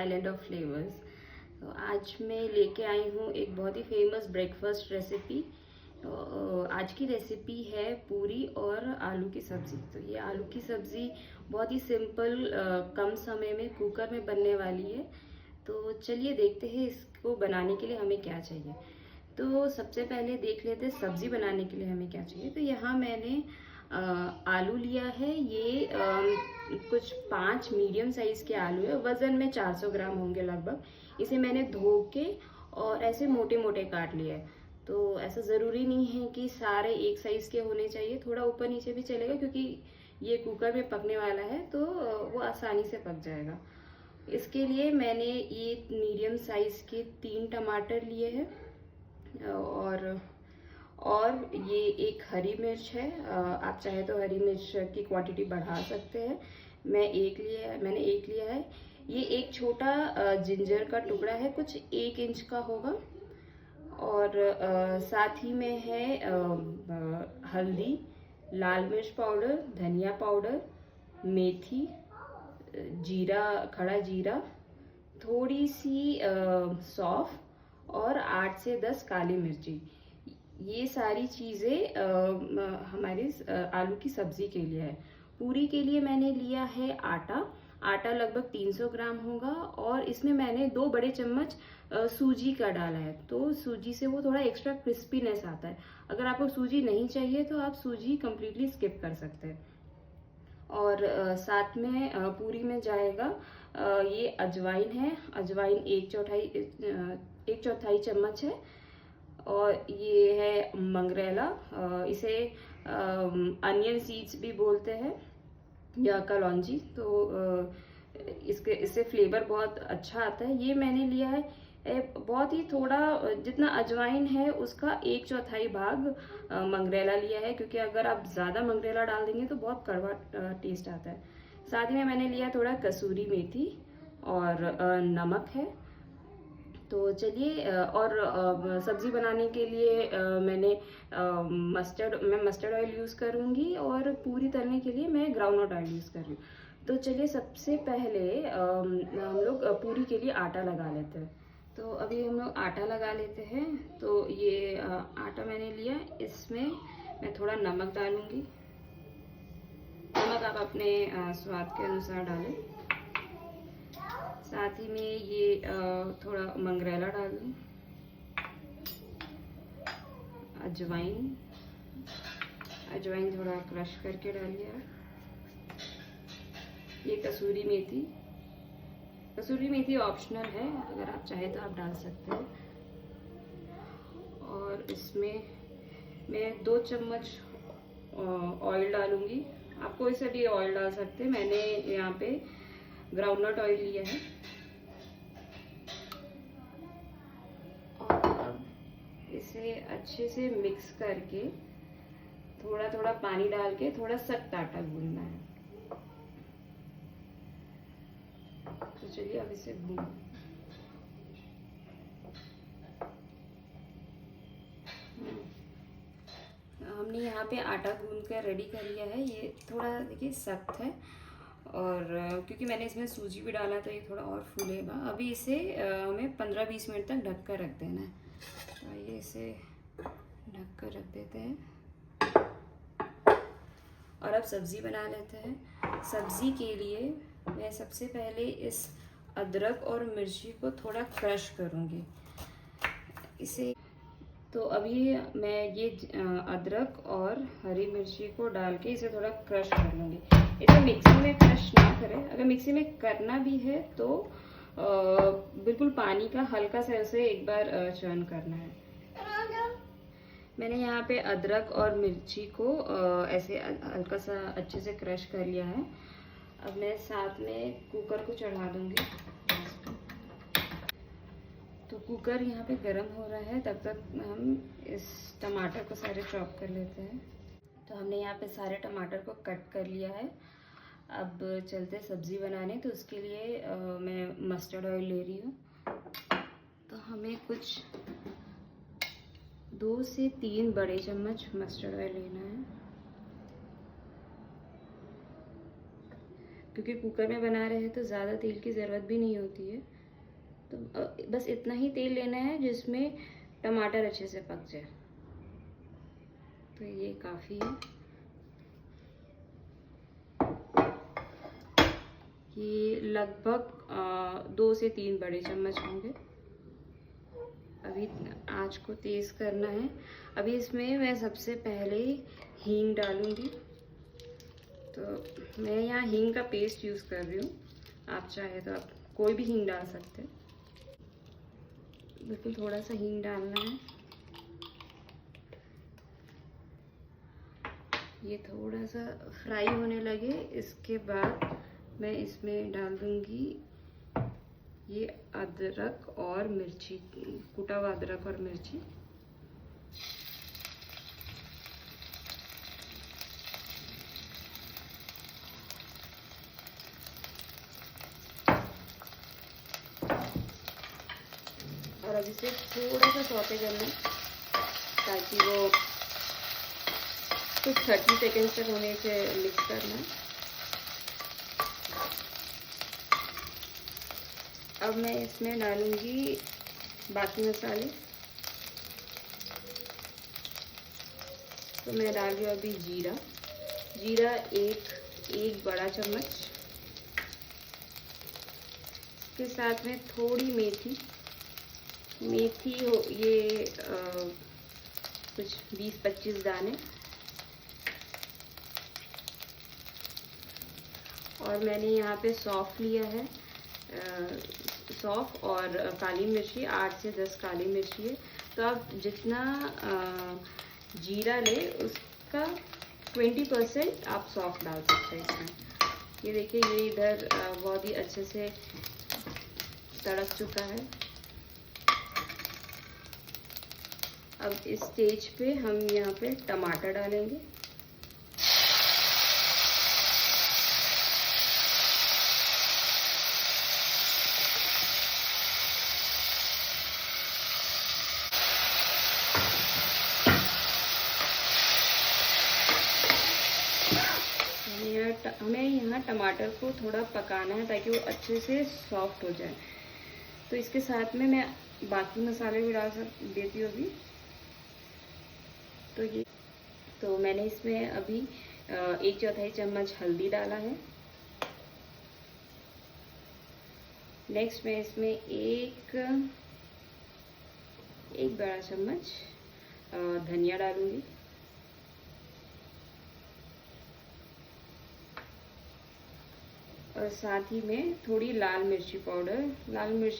Island of flavours. तो आज मैं लेके आई हूँ एक बहुत ही फेमस ब्रेकफास्ट रेसिपी। आज की रेसिपी है पूरी और आलू की सब्ज़ी। तो ये आलू की सब्ज़ी बहुत ही सिंपल कम समय में कुकर में बनने वाली है। तो चलिए देखते हैं इसको बनाने के लिए हमें क्या चाहिए। तो सबसे पहले देख लेते हैं सब्ज़ी बनाने के लिए हमें क्या चाहिए। तो यहाँ मैंने आलू लिया है। ये कुछ 5 मीडियम साइज़ के आलू है, वज़न में 400 ग्राम होंगे लगभग। इसे मैंने धो के और ऐसे मोटे मोटे काट लिया है। तो ऐसा ज़रूरी नहीं है कि सारे एक साइज़ के होने चाहिए, थोड़ा ऊपर नीचे भी चलेगा क्योंकि ये कुकर में पकने वाला है तो वो आसानी से पक जाएगा। इसके लिए मैंने ये मीडियम साइज़ के 3 टमाटर लिए हैं और ये एक हरी मिर्च है। आप चाहे तो हरी मिर्च की क्वांटिटी बढ़ा सकते हैं। मैंने एक लिया है। ये एक छोटा जिंजर का टुकड़ा है, कुछ 1 इंच का होगा। और साथ ही में है हल्दी, लाल मिर्च पाउडर, धनिया पाउडर, मेथी, जीरा, खड़ा जीरा, थोड़ी सी सौंफ और 8 से 10 काली मिर्ची। ये सारी चीज़ें हमारे आलू की सब्ज़ी के लिए है। पूरी के लिए मैंने लिया है आटा लगभग 300 ग्राम होगा और इसमें मैंने 2 बड़े चम्मच सूजी का डाला है। तो सूजी से वो थोड़ा एक्स्ट्रा क्रिस्पीनेस आता है। अगर आपको सूजी नहीं चाहिए तो आप सूजी कम्प्लीटली स्किप कर सकते हैं। और साथ में पूरी में जाएगा ये अजवाइन है। अजवाइन 1 चौथाई चम्मच है। और ये है मंगरेला, इसे अनियन सीड्स भी बोलते हैं या कलौंजी। तो इससे फ्लेवर बहुत अच्छा आता है। ये मैंने लिया है बहुत ही थोड़ा, जितना अजवाइन है उसका 1 चौथाई भाग मंगरेला लिया है, क्योंकि अगर आप ज़्यादा मंगरेला डाल देंगे तो बहुत कड़वा टेस्ट आता है। साथ ही में मैंने लिया थोड़ा कसूरी मेथी और नमक है। तो चलिए, और सब्ज़ी बनाने के लिए मैं मस्टर्ड ऑयल यूज़ करूँगी और पूरी तलने के लिए मैं ग्राउंडनट ऑयल यूज़ कर रही हूँ। तो चलिए सबसे पहले हम लोग पूरी के लिए आटा लगा लेते हैं। तो अभी हम लोग आटा लगा लेते हैं। तो ये आटा मैंने लिया, इसमें मैं थोड़ा नमक डालूँगी। नमक आप अपने स्वाद के अनुसार डालें। साथ ही में ये थोड़ा मंगरेला डाल दूँ, अजवाइन थोड़ा क्रश करके डालिए। ये कसूरी मेथी ऑप्शनल है, अगर आप चाहे तो आप डाल सकते हैं। और इसमें मैं 2 चम्मच ऑयल डालूंगी। आप कोई सा भी ऑयल डाल सकते हैं। मैंने यहाँ पे ग्राउंडनट ऑयल लिया है। और इसे अच्छे से मिक्स करके थोड़ा थोड़ा पानी डाल के थोड़ा सख्त आटा गूंदना है। तो चलिए अब इसे गूंद, हमने यहाँ पे आटा गूंद कर रेडी कर लिया है। ये थोड़ा देखिए सख्त है, और क्योंकि मैंने इसमें सूजी भी डाला तो ये थोड़ा और फूलेगा। अभी इसे हमें 15-20 मिनट तक ढक कर रख देना है। तो आइए इसे ढक कर रख देते हैं और अब सब्ज़ी बना लेते हैं। सब्ज़ी के लिए मैं सबसे पहले इस अदरक और मिर्ची को थोड़ा क्रश करूँगी इसे। तो अभी मैं ये अदरक और हरी मिर्ची को डाल के इसे थोड़ा क्रश कर लूँगी। इसे मिक्सी में क्रश ना करें। अगर मिक्सी में करना भी है तो बिल्कुल पानी का हल्का सा ऐसे एक बार चर्न करना है। मैंने यहाँ पे अदरक और मिर्ची को ऐसे हल्का सा अच्छे से क्रश कर लिया है। अब मैं साथ में कुकर को चढ़ा दूँगी। तो कुकर यहाँ पे गरम हो रहा है, तब तक हम इस टमाटर को सारे चॉप कर लेते हैं। तो हमने यहाँ पे सारे टमाटर को कट कर लिया है। अब चलते सब्ज़ी बनाने। तो उसके लिए मैं मस्टर्ड ऑयल ले रही हूँ। तो हमें कुछ 2 से 3 बड़े चम्मच मस्टर्ड ऑयल लेना है, क्योंकि कुकर में बना रहे हैं तो ज़्यादा तेल की ज़रूरत भी नहीं होती है। तो बस इतना ही तेल लेना है जिसमें टमाटर अच्छे से पक जाए, तो ये काफ़ी है। ये लगभग 2 से 3 बड़े चम्मच होंगे। अभी आँच को तेज़ करना है। अभी इसमें मैं सबसे पहले हींग डालूँगी। तो मैं यहाँ हींग का पेस्ट यूज़ कर रही हूँ, आप चाहे तो आप कोई भी हींग डाल सकते हैं। बिल्कुल थोड़ा सा हींग डालना है। ये थोड़ा सा फ्राई होने लगे, इसके बाद मैं इसमें डाल दूँगी ये अदरक और मिर्ची, कुटा हुआ अदरक और मिर्ची। और अब इसे थोड़ा सा सौते करना है ताकि वो कुछ 30 सेकेंड्स तक होने से मिक्स करना है। अब मैं इसमें डालूंगी बाकी मसाले। तो मैं डाल रही हूँ अभी जीरा एक बड़ा चम्मच। इसके साथ में थोड़ी मेथी हो, ये कुछ 20-25 दाने। और मैंने यहाँ पे सौंफ लिया है, सौंफ और काली मिर्ची, 8 से 10 काली मिर्ची है। तो आप जितना जीरा ले उसका 20% आप सौंफ डाल सकते हैं इसमें। ये देखिए, ये इधर बहुत ही अच्छे से तड़क चुका है। अब इस स्टेज पे हम यहाँ पे टमाटर डालेंगे। हमें यहाँ टमाटर को थोड़ा पकाना है ताकि वो अच्छे से सॉफ्ट हो जाए। तो इसके साथ में मैं बाकी मसाले भी डाल देती हूँ अभी। तो मैंने इसमें अभी 1/4 चम्मच हल्दी डाला है। नेक्स्ट मैं इसमें एक बड़ा चम्मच धनिया डालूंगी। और साथ ही में थोड़ी लाल मिर्ची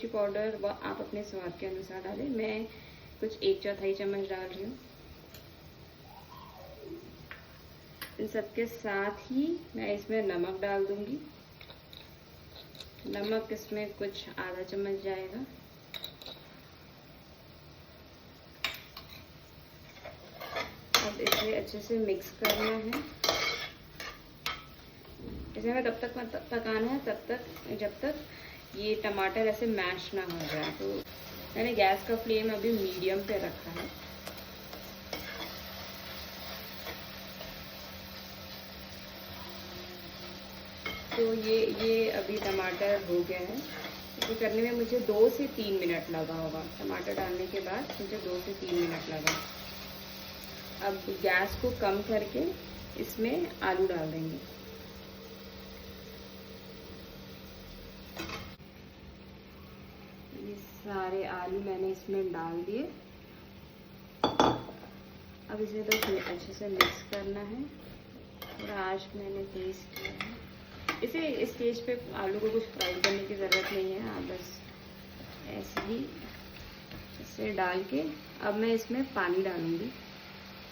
पाउडर वो आप अपने स्वाद के अनुसार डालें। मैं कुछ 1/4 चम्मच डाल रही हूँ। इन सबके साथ ही मैं इसमें नमक डाल दूंगी। नमक इसमें कुछ आधा चम्मच जाएगा। अब इसे अच्छे से मिक्स करना है। इसे हमें तब तक पकाना है जब तक ये टमाटर ऐसे मैश ना हो जाए। तो मैंने गैस का फ्लेम अभी मीडियम पे रखा है। तो ये अभी टमाटर हो गया है। इसे करने में मुझे 2 से 3 मिनट लगा होगा। टमाटर डालने के बाद मुझे 2 से 3 मिनट लगा। अब गैस को कम करके इसमें आलू डाल देंगे। ये सारे आलू मैंने इसमें डाल दिए। अब इसे तो अच्छे से मिक्स करना है। और आज मैंने तेज़ किया है। इसे इस स्टेज पे आलू को कुछ फ्राई करने की ज़रूरत नहीं है, आप बस ऐसे ही इसे डाल के अब मैं इसमें पानी डालूंगी।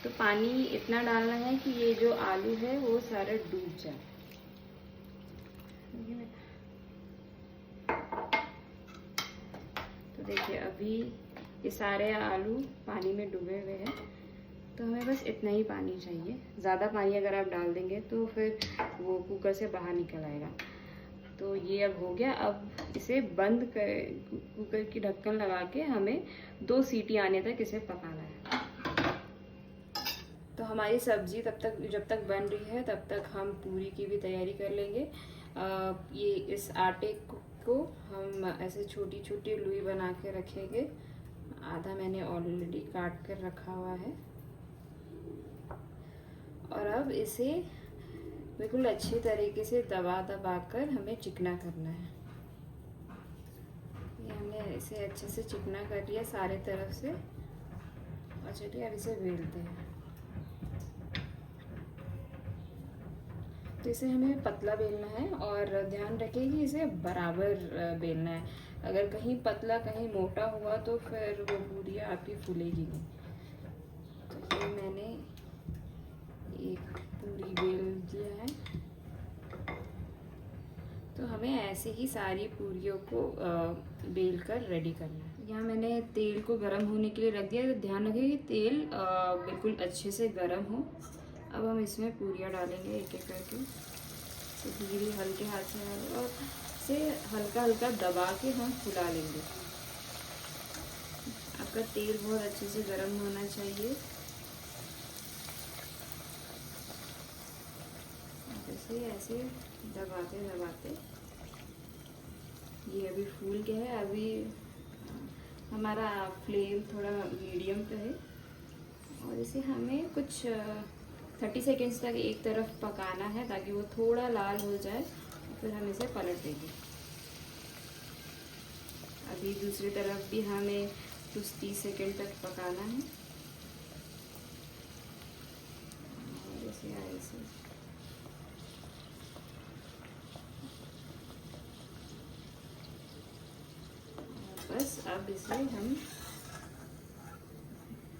तो पानी इतना डालना है कि ये जो आलू है वो सारे डूब जाए। तो देखिए, अभी ये सारे आलू पानी में डूबे हुए हैं। तो हमें बस इतना ही पानी चाहिए। ज़्यादा पानी अगर आप डाल देंगे तो फिर वो कुकर से बाहर निकल आएगा। तो ये अब हो गया। अब इसे बंद कर, कुकर की ढक्कन लगा के हमें 2 सीटी आने तक इसे पकाना है। तो हमारी सब्ज़ी जब तक बन रही है तब तक हम पूरी की भी तैयारी कर लेंगे। ये इस आटे को हम ऐसे छोटी छोटी लुई बना के रखेंगे। आधा मैंने ऑलरेडी काट कर रखा हुआ है। और अब इसे बिल्कुल अच्छी तरीके से दबा दबा कर हमें चिकना करना है। ये हमने इसे अच्छे से चिकना कर लिया सारे तरफ से। और चलिए अब इसे बेलते हैं। तो इसे हमें पतला बेलना है और ध्यान रखें कि इसे बराबर बेलना है। अगर कहीं पतला कहीं मोटा हुआ तो फिर वो पूरी आपकी फूलेगी नहीं। तो ये मैंने एक पूरी बेल दिया है। तो हमें ऐसे ही सारी पूरियों को बेल कर रेडी करना है। यहाँ मैंने तेल को गर्म होने के लिए रख दिया। तो ध्यान रखें कि तेल बिल्कुल अच्छे से गर्म हो। अब हम इसमें पूरियाँ डालेंगे एक एक करके। तो धीरे हल्के हाथ से और इसे हल्का हल्का दबा के हम फुला लेंगे। आपका तेल बहुत अच्छे से गर्म होना चाहिए। इसे ऐसे दबाते दबाते ये अभी फूल गया है। अभी हमारा फ्लेम थोड़ा मीडियम पे है और इसे हमें कुछ 30 सेकेंड्स तक एक तरफ पकाना है ताकि वो थोड़ा लाल हो जाए। फिर हम इसे पलट देंगे। अभी दूसरी तरफ भी हमें कुछ 30 सेकेंड तक पकाना है। और इसे ऐसे बस अब इसे हम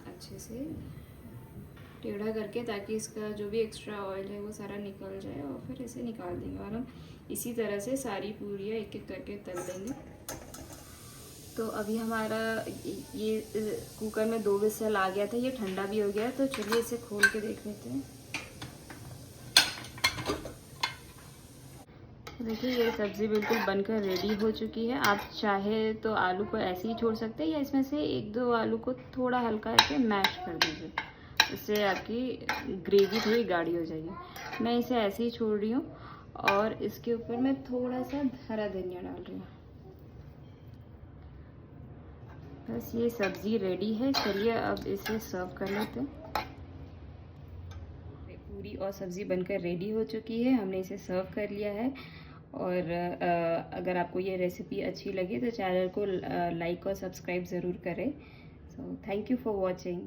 अच्छे से टेढ़ा करके ताकि इसका जो भी एक्स्ट्रा ऑयल है वो सारा निकल जाए और फिर इसे निकाल देंगे। और हम इसी तरह से सारी पूरियाँ एक एक करके तल देंगे। तो अभी हमारा ये कुकर में 2 विसल आ गया था। ये ठंडा भी हो गया है। तो चलिए इसे खोल के देख लेते हैं। देखिए ये सब्ज़ी बिल्कुल बनकर रेडी हो चुकी है। आप चाहे तो आलू को ऐसे ही छोड़ सकते हैं या इसमें से 1-2 आलू को थोड़ा हल्का ऐसे मैश कर दीजिए। इससे आपकी ग्रेवी थोड़ी गाढ़ी हो जाएगी। मैं इसे ऐसे ही छोड़ रही हूँ और इसके ऊपर मैं थोड़ा सा हरा धनिया डाल रही हूँ। बस ये सब्ज़ी रेडी है। चलिए अब इसे सर्व कर लेते हैं। पूरी और सब्ज़ी बनकर रेडी हो चुकी है। हमने इसे सर्व कर लिया है। और अगर आपको ये रेसिपी अच्छी लगे तो चैनल को लाइक और सब्सक्राइब ज़रूर करें। So thank you for watching.